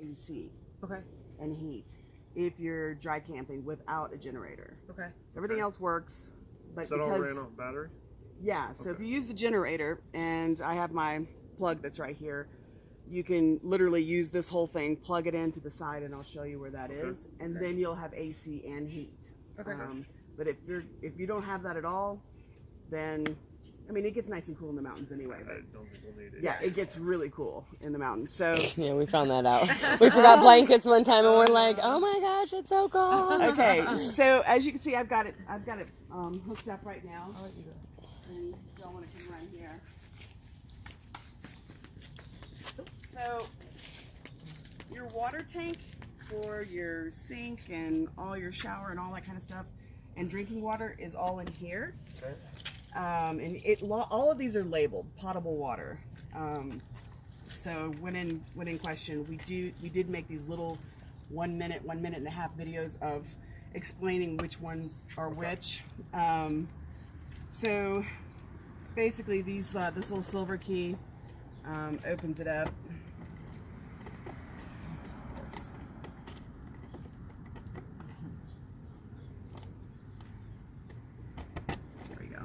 AC Okay. and heat if you're dry camping without a generator. Okay. Everything else works, but Is that all ran off battery? Yeah, so Okay. if you use the generator, and I have my plug that's right here, you can literally use this whole thing, plug it into the side, and I'll show you where that is, and then you'll have AC and heat. Okay. But if you don't have that at all, then I mean it gets nice and cool in the mountains anyway. I But don't think we'll need it. yeah, it gets really cool in the mountains. So Yeah, we found that out. We forgot blankets one time, and we're like, "Oh my gosh, it's so cold." okay, so as you can see, I've got it hooked up right now. And y'all want to come right here. So your water tank for your sink and all your shower and all that kind of stuff and drinking water is all in here. Okay. And all of these are labeled potable water. So when in question, we did make these little 1 minute and a half videos of explaining which ones are which. So basically this little silver key opens it up. There we go.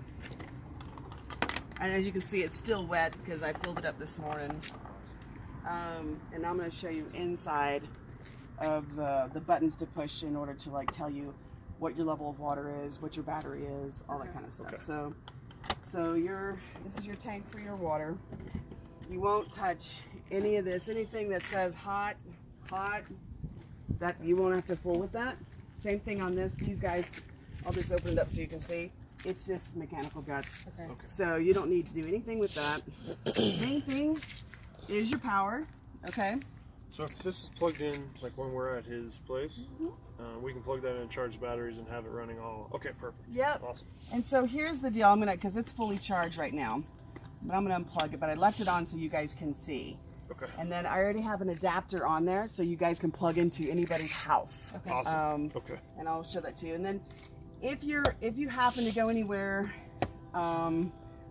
And as you can see, it's still wet because I filled it up this morning. And I'm going to show you inside of the buttons to push in order to like tell you what your level of water is, what your battery is, all that kind of stuff. Okay. So this is your tank for your water. You won't touch any of this, anything that says hot, that you won't have to fool with that. Same thing on these guys. I'll just open it up so you can see. It's just mechanical guts. Okay. So you don't need to do anything with that. Main thing is your power, okay? So if this is plugged in, like when we're at his place, we can plug that in and charge batteries and have it running all. Okay, perfect. Yep. Awesome. And so here's the deal. because it's fully charged right now, but I'm gonna unplug it, but I left it on so you guys can see. Okay. And then I already have an adapter on there so you guys can plug into anybody's house. Okay. Awesome. Okay. And I'll show that to you. And then if you happen to go anywhere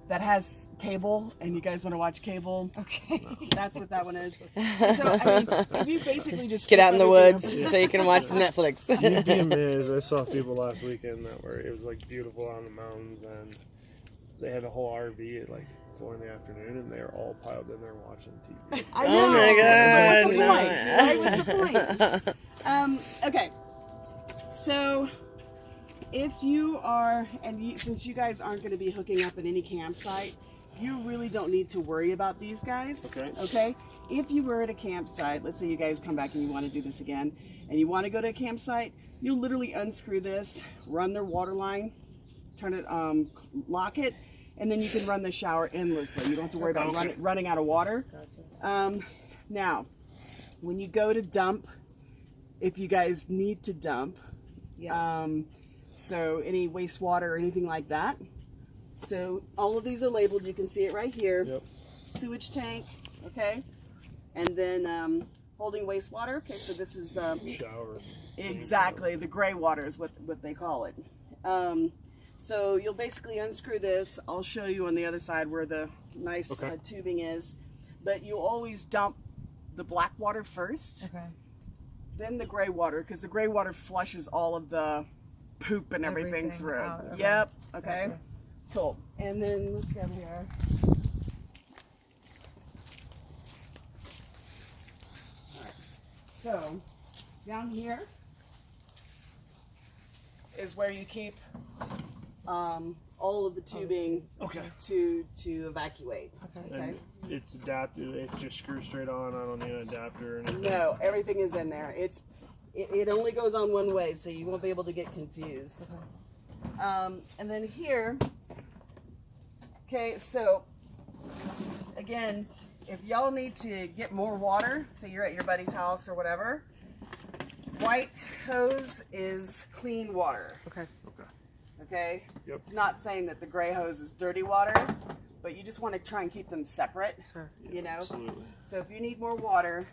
that has cable and you guys want to watch cable, Okay. that's what that one is. So I mean, if you basically just Get out in the flip woods everything so you can watch some Netflix. You'd be amazed. I saw people last weekend that were, it was like beautiful on the mountains, and they had a whole RV at like 4 in the afternoon, and they were all piled in there watching TV. I Oh my know. God, What's the point? What's the point? Okay. So if you are, since you guys aren't going to be hooking up at any campsite, you really don't need to worry about these guys. Okay. Okay. If you were at a campsite, let's say you guys come back and you want to do this again, and you want to go to a campsite, you'll literally unscrew this, run their water line, turn it, lock it, and then you can run the shower endlessly. You don't have to worry about running out of water. Gotcha. Now, when you go to dump, if you guys need to dump, Yeah. so any wastewater or anything like that. So all of these are labeled. You can see it right here. Yep. Sewage tank, okay, and then holding wastewater. Okay, so this is the Shower. exactly the gray water is what they call it. So you'll basically unscrew this. I'll show you on the other side where the nice tubing is, but you'll always dump the black water first, Okay. then the gray water, because the gray water flushes all of the poop and everything through. out, okay. Yep. Okay. Gotcha. Cool. And then let's go here. All right. So down here is where you keep all of the tubing Okay. to evacuate. Okay. Okay. And it's adapted. It just screws straight on. I don't need an adapter or anything. No, everything is in there. It only goes on one way, so you won't be able to get confused. And then here, okay, so again, if y'all need to get more water, say you're at your buddy's house or whatever, white hose is clean water. Okay. Okay. Okay? Yep. It's not saying that the gray hose is dirty water, but you just want to try and keep them separate, Sure. you know? Absolutely. So if you need more water,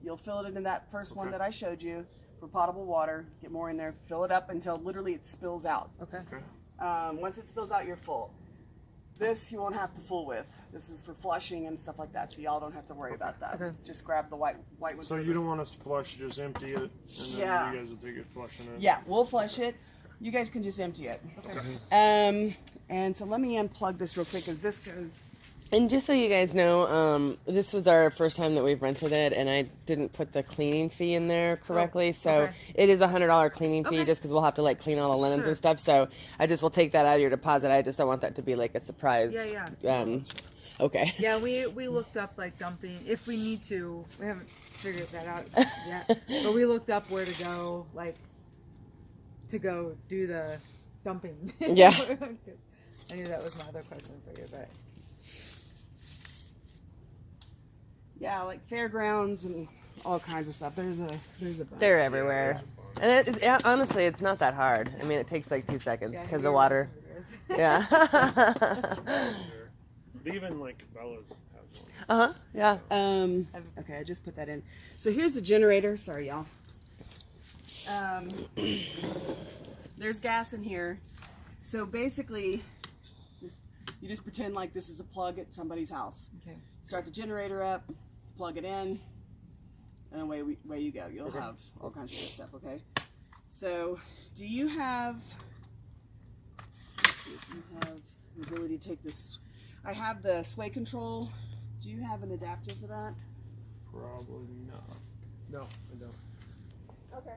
you'll fill it into that first one that I showed you for potable water. Get more in there, fill it up until literally it spills out. Okay. Okay. Once it spills out, you're full. This you won't have to fool with. This is for flushing and stuff like that, so y'all don't have to worry about that. Okay. Just grab the white one. So you don't want us to flush, just empty it, and then Yeah. you guys will take it flushing it. Yeah, we'll flush it. You guys can just empty it. Okay. And so let me unplug this real quick because this goes. And just so you guys know, this was our first time that we've rented it, and I didn't put the cleaning fee in there correctly. So okay. it is $100 cleaning fee, Okay. just because we'll have to like clean all the linens Sure. and stuff. So I just will take that out of your deposit. I just don't want that to be like a surprise. Yeah. Okay. Yeah, we looked up like dumping if we need to. We haven't figured that out yet, but we looked up where to go, like to go do the dumping. Yeah. I knew that was my other question for you, but Yeah, like fairgrounds and all kinds of stuff. There's a bunch. They're everywhere. And honestly, it's not that hard. I mean, it takes like 2 seconds yeah, because you're the water. right. Yeah. But even like Bella's has one. Uh huh. Yeah. Okay, I just put that in. So here's the generator. Sorry, y'all. There's gas in here. So basically, you just pretend like this is a plug at somebody's house. Okay. Start the generator up, plug it in, and away you go. You'll have all kinds of good stuff. Okay. So, do you have? Let's see if you have the ability to take this. I have the sway control. Do you have an adapter for that? Probably not. No, I don't. Okay.